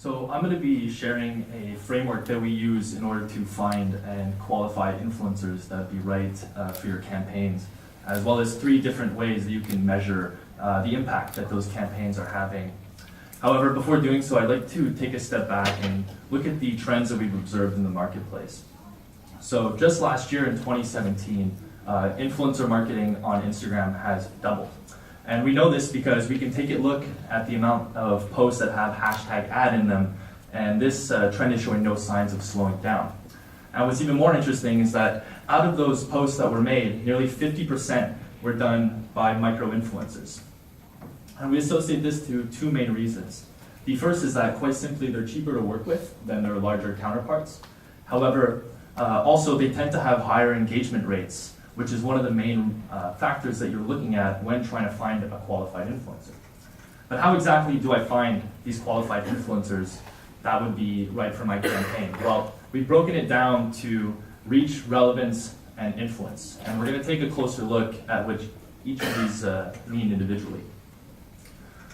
So I'm going to be sharing a framework that we use in order to find and qualify influencers that would be right for your campaigns, as well as 3 different ways that you can measure the impact that those campaigns are having. However, before doing so, I'd like to take a step back and look at the trends that we've observed in the marketplace. So just last year in 2017, influencer marketing on Instagram has doubled. And we know this because we can take a look at the amount of posts that have hashtag ad in them, and this trend is showing no signs of slowing down. And what's even more interesting is that out of those posts that were made, nearly 50% were done by micro-influencers. And we associate this to 2 main reasons. The first is that quite simply they're cheaper to work with than their larger counterparts. However, also they tend to have higher engagement rates, which is one of the main factors that you're looking at when trying to find a qualified influencer. But how exactly do I find these qualified influencers that would be right for my campaign? Well, we've broken it down to reach, relevance, and influence. And we're going to take a closer look at which each of these mean individually.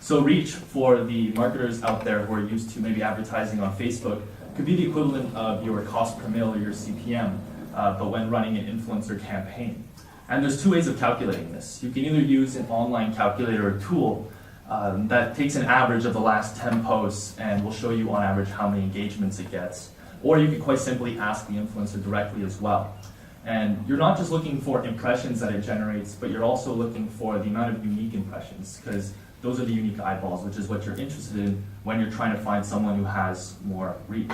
So reach, for the marketers out there who are used to maybe advertising on Facebook, could be the equivalent of your cost per mil or your CPM, but when running an influencer campaign. And there's 2 ways of calculating this. You can either use an online calculator or tool that takes an average of the last 10 posts and will show you on average how many engagements it gets. Or you could quite simply ask the influencer directly as well. And you're not just looking for impressions that it generates, but you're also looking for the amount of unique impressions, because those are the unique eyeballs, which is what you're interested in when you're trying to find someone who has more reach.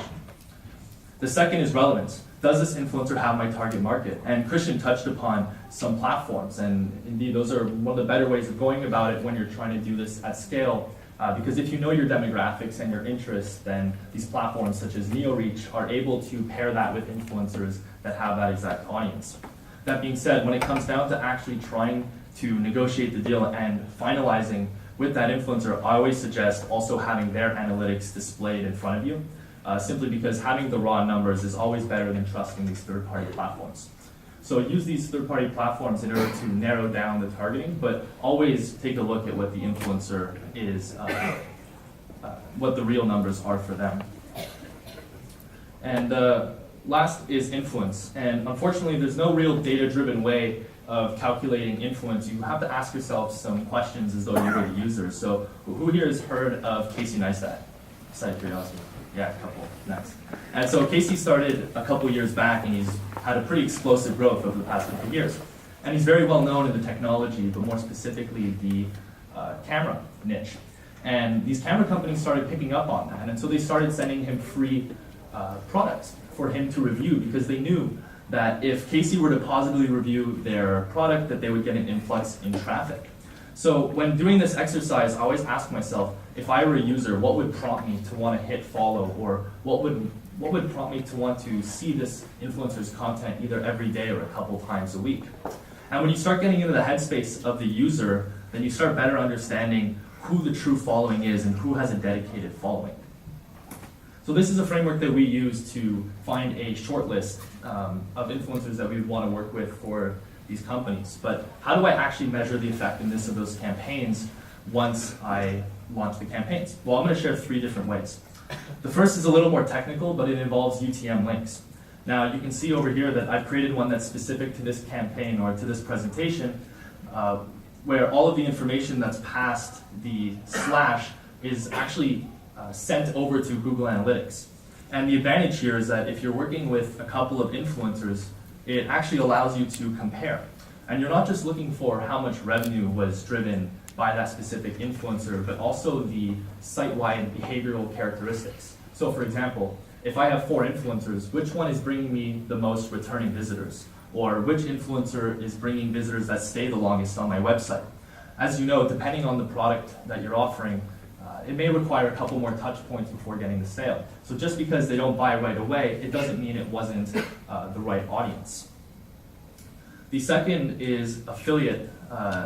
The second is relevance. Does this influencer have my target market? And Christian touched upon some platforms, and indeed those are one of the better ways of going about it when you're trying to do this at scale, because if you know your demographics and your interests, then these platforms such as NeoReach are able to pair that with influencers that have that exact audience. That being said, when it comes down to actually trying to negotiate the deal and finalizing with that influencer, I always suggest also having their analytics displayed in front of you, simply because having the raw numbers is always better than trusting these third-party platforms. So use these third-party platforms in order to narrow down the targeting, but always take a look at what the influencer is, what the real numbers are for them. And last is influence. And unfortunately, there's no real data-driven way of calculating influence. You have to ask yourself some questions as though you're the user. So who here has heard of Casey Neistat? Side of curiosity. Yeah, a couple. Next. And so Casey started a couple years back, and he's had a pretty explosive growth over the past couple years. And he's very well known in the technology, but more specifically the camera niche. And these camera companies started picking up on that. And so they started sending him free products for him to review, because they knew that if Casey were to positively review their product, that they would get an influx in traffic. So when doing this exercise, I always ask myself, if I were a user, what would prompt me to want to hit follow, or what would prompt me to want to see this influencer's content either every day or a couple times a week? And when you start getting into the headspace of the user, then you start better understanding who the true following is and who has a dedicated following. So this is a framework that we use to find a short list of influencers that we would want to work with for these companies. But how do I actually measure the effectiveness of those campaigns once I launch the campaigns? Well, I'm going to share 3 different ways. The first is a little more technical, but it involves UTM links. Now, you can see over here that I've created one that's specific to this campaign or to this presentation, where all of the information that's past the slash is actually sent over to Google Analytics. And the advantage here is that if you're working with a couple of influencers, it actually allows you to compare. And you're not just looking for how much revenue was driven by that specific influencer, but also the site-wide behavioral characteristics. So for example, if I have 4 influencers, which one is bringing me the most returning visitors? Or which influencer is bringing visitors that stay the longest on my website? As you know, depending on the product that you're offering, it may require a couple more touch points before getting the sale. So just because they don't buy right away, it doesn't mean it wasn't the right audience. The second is affiliate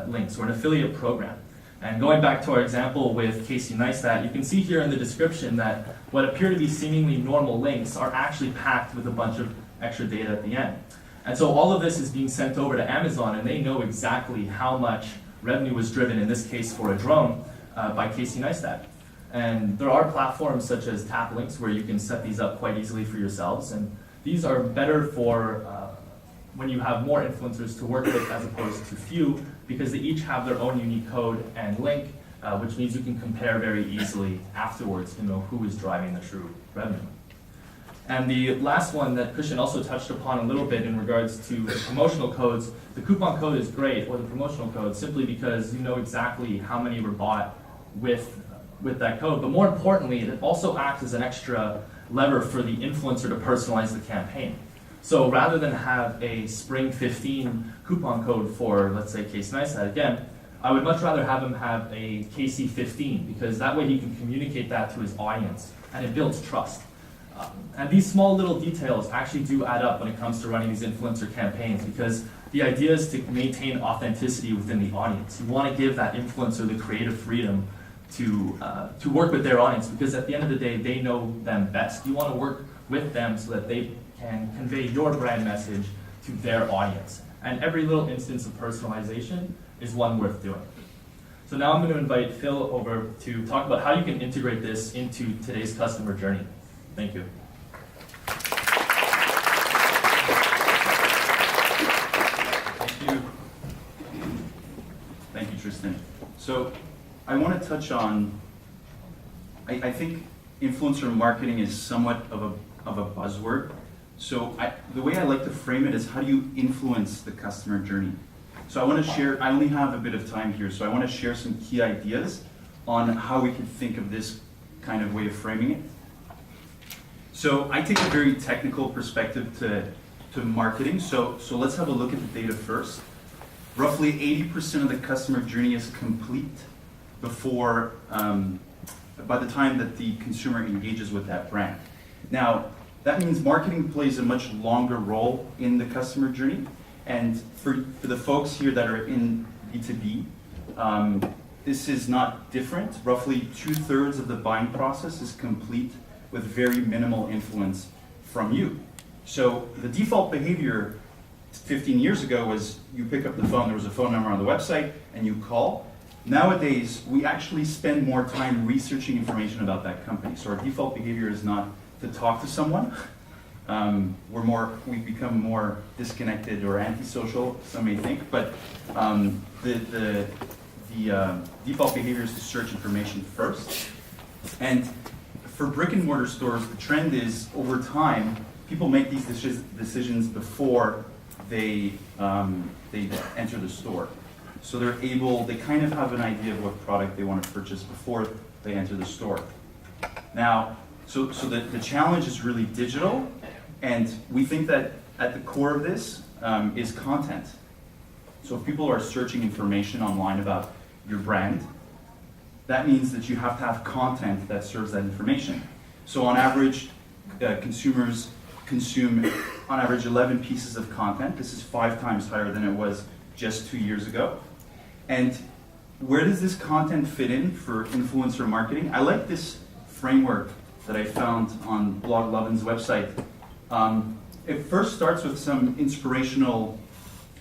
links, or an affiliate program. And going back to our example with Casey Neistat, you can see here in the description that what appear to be seemingly normal links are actually packed with a bunch of extra data at the end. And so all of this is being sent over to Amazon, and they know exactly how much revenue was driven, in this case for a drone, by Casey Neistat. And there are platforms such as tap links where you can set these up quite easily for yourselves. And these are better for when you have more influencers to work with as opposed to few, because they each have their own unique code and link, which means you can compare very easily afterwards to know who is driving the true revenue. And the last one that Christian also touched upon a little bit in regards to the promotional codes, the coupon code is great, or the promotional code, simply because you know exactly how many were bought with that code. But more importantly, it also acts as an extra lever for the influencer to personalize the campaign. So rather than have a Spring 15 coupon code for, let's say, Case Neistat, again, I would much rather have him have a KC15, because that way he can communicate that to his audience, and it builds trust. And these small little details actually do add up when it comes to running these influencer campaigns, because the idea is to maintain authenticity within the audience. You want to give that influencer the creative freedom to work with their audience, because at the end of the day, they know them best. You want to work with them so that they can convey your brand message to their audience. And every little instance of personalization is one worth doing. So now I'm going to invite Phil over to talk about how you can integrate this into today's customer journey. Thank you. Thank you. Thank you, Tristan. So I want to touch on, I think influencer marketing is somewhat of a buzzword. So the way I like to frame it is, how do you influence the customer journey? So I want to share, I only have a bit of time here, so I want to share some key ideas on how we can think of this kind of way of framing it. So I take a very technical perspective to marketing. So let's have a look at the data first. Roughly 80% of the customer journey is complete before, by the time that the consumer engages with that brand. Now, that means marketing plays a much longer role in the customer journey. And for the folks here that are in B2B, this is not different. Roughly 2/3 of the buying process is complete with very minimal influence from you. So the default behavior 15 years ago was you pick up the phone, there was a phone number on the website, and you call. Nowadays, we actually spend more time researching information about that company. So our default behavior is not to talk to someone. We've become more disconnected or antisocial, some may think, but the default behavior is to search information first. And for brick and mortar stores, the trend is, over time, people make these decisions before they enter the store. So they kind of have an idea of what product they want to purchase before they enter the store. Now, so the challenge is really digital, and we think that at the core of this is content. So if people are searching information online about your brand, that means that you have to have content that serves that information. So on average, consumers consume on average 11 pieces of content. This is 5 times higher than it was just 2 years ago. And where does this content fit in for influencer marketing? I like this framework that I found on Blog Lovin's website. It first starts with some inspirational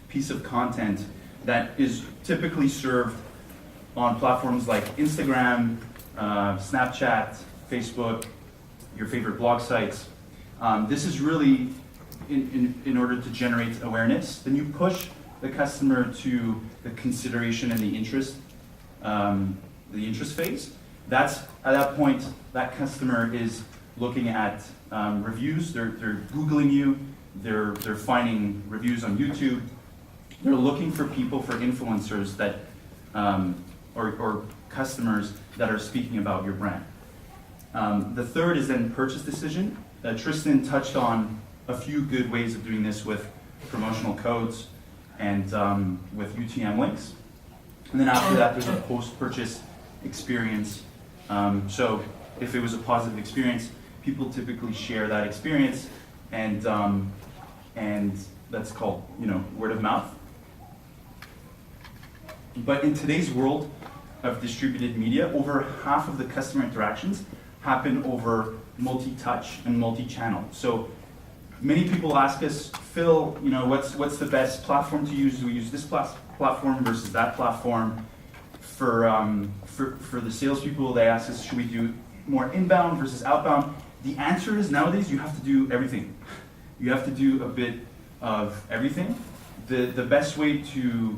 piece of content that is typically served on platforms like Instagram, Snapchat, Facebook, your favorite blog sites. This is really in order to generate awareness. Then you push the customer to the consideration and the interest phase. That's, at that point, that customer is looking at reviews. They're Googling you. They're finding reviews on YouTube. They're looking for people, for influencers that, or customers that are speaking about your brand. The third is then purchase decision. Tristan touched on a few good ways of doing this with promotional codes and with UTM links. And then after that, there's a post-purchase experience. So if it was a positive experience, people typically share that experience, and that's called, word of mouth. But in today's world of distributed media, over half of the customer interactions happen over multi-touch and multi-channel. So many people ask us, Phil, what's the best platform to use? Do we use this platform versus that platform? For for the salespeople, they ask us, should we do more inbound versus outbound? The answer is nowadays you have to do everything. You have to do a bit of everything. The best way to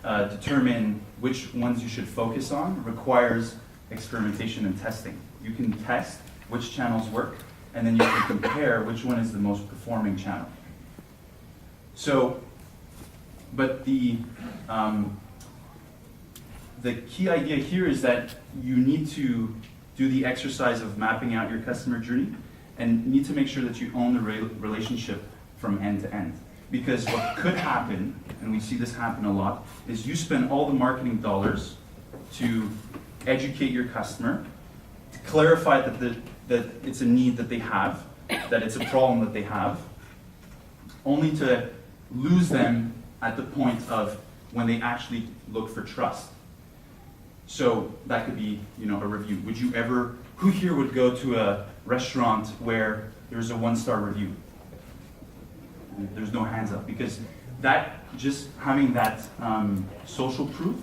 determine which ones you should focus on requires experimentation and testing. You can test which channels work, and then you can compare which one is the most performing channel. So, but the key idea here is that you need to do the exercise of mapping out your customer journey and need to make sure that you own the relationship from end to end. Because what could happen, and we see this happen a lot, is you spend all the marketing dollars to educate your customer, to clarify that it's a need that they have, that it's a problem that they have, only to lose them at the point of when they actually look for trust. So that could be, a review. Who here would go to a restaurant where there's a 1-star review? There's no hands up, because just having that social proof,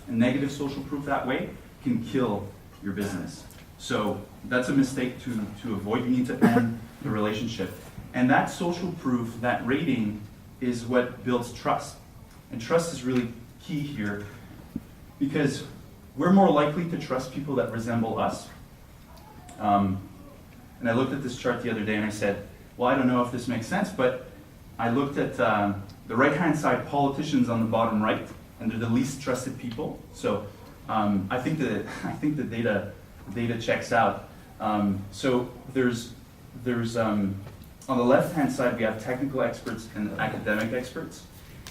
and negative social proof that way, can kill your business. So that's a mistake to avoid. You need to own the relationship. And that social proof, that rating, is what builds trust. And trust is really key here, because we're more likely to trust people that resemble us. And I looked at this chart the other day and I said, well, I don't know if this makes sense, but I looked at the right-hand side politicians on the bottom right, and they're the least trusted people. So I think the data checks out. So there's on the left-hand side we have technical experts and academic experts,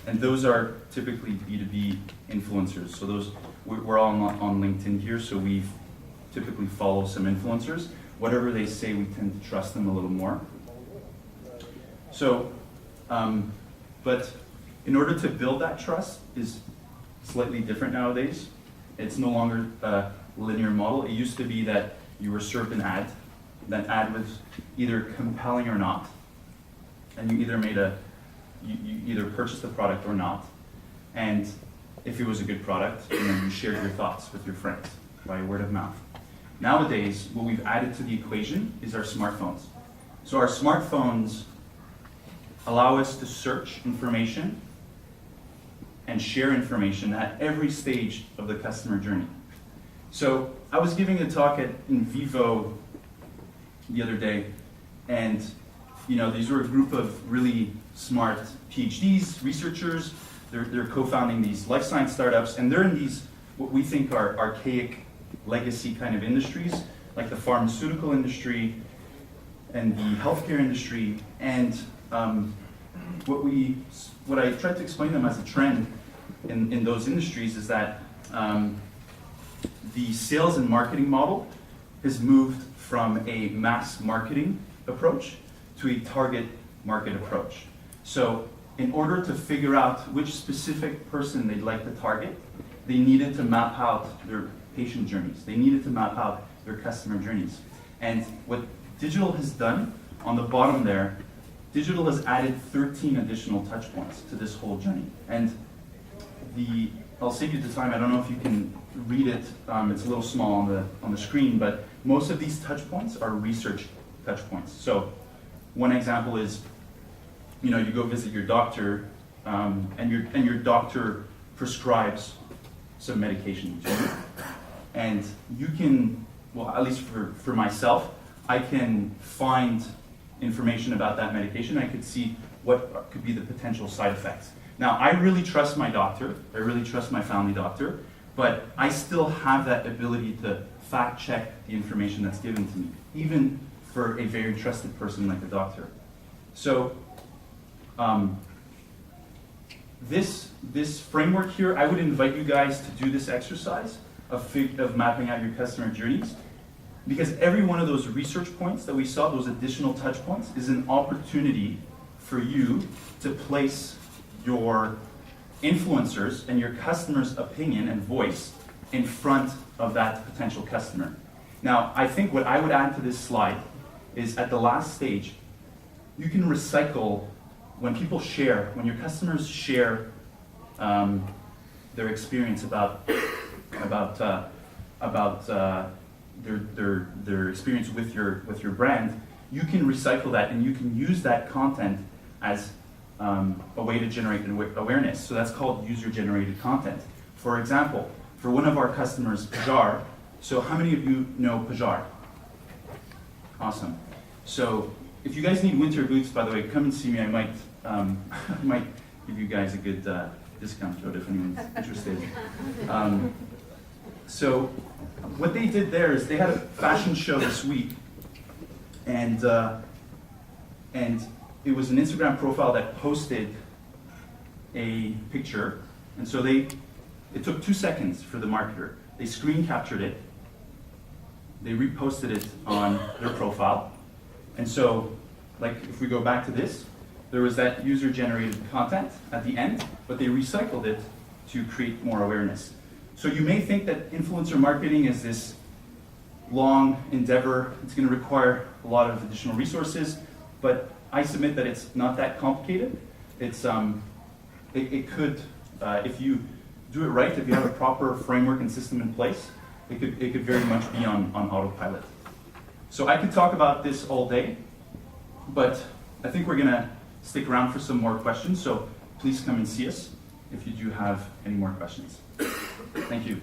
and those are typically B2B influencers. So we're all on LinkedIn here, so we typically follow some influencers. Whatever they say, we tend to trust them a little more. So, but in order to build that trust is slightly different nowadays. It's no longer a linear model. It used to be that you were served an ad. That ad was either compelling or not, and you either purchased the product or not. And if it was a good product, you shared your thoughts with your friends by word of mouth. Nowadays, what we've added to the equation is our smartphones. So our smartphones allow us to search information and share information at every stage of the customer journey. So I was giving a talk in Vivo the other day, and these were a group of really smart PhDs, researchers. They're co-founding these life science startups, and they're in these what we think are archaic legacy kind of industries, like the pharmaceutical industry and the healthcare industry. And what I tried to explain to them as a trend in those industries is that the sales and marketing model has moved from a mass marketing approach to a target market approach. So in order to figure out which specific person they'd like to target, they needed to map out their patient journeys. They needed to map out their customer journeys. And what digital has done on the bottom there, digital has added 13 additional touch points to this whole journey. And I'll save you the time. I don't know if you can read it. It's a little small on the screen, but most of these touch points are research touch points. So one example is, you go visit your doctor, and your doctor prescribes some medication to you. And you can, well, at least for myself, I can find information about that medication. I could see what could be the potential side effects. Now, I really trust my doctor. I really trust my family doctor, but I still have that ability to fact check the information that's given to me, even for a very trusted person like a doctor. So this framework here, I would invite you guys to do this exercise of mapping out your customer journeys, because every one of those research points that we saw, those additional touch points, is an opportunity for you to place your influencers and your customer's opinion and voice in front of that potential customer. Now, I think what I would add to this slide is at the last stage, you can recycle when your customers share their experience about about their experience with your brand, you can recycle that and you can use that content as a way to generate awareness. So that's called user-generated content. For example, for one of our customers, Pajar. So how many of you know Pajar? Awesome. So if you guys need winter boots, by the way, come and see me. I might give you guys a good discount code if anyone's interested. So what they did there is they had a fashion show this week, and it was an Instagram profile that posted a picture, and so it took 2 seconds for the marketer. They screen captured it, they reposted it on their profile, and so, like if we go back to this, there was that user-generated content at the end, but they recycled it to create more awareness. So you may think that influencer marketing is this long endeavor. It's going to require a lot of additional resources, but I submit that it's not that complicated. It's it could, if you do it right, if you have a proper framework and system in place, it could very much be on autopilot. So I could talk about this all day, but I think we're going to stick around for some more questions. So please come and see us if you do have any more questions. Thank you.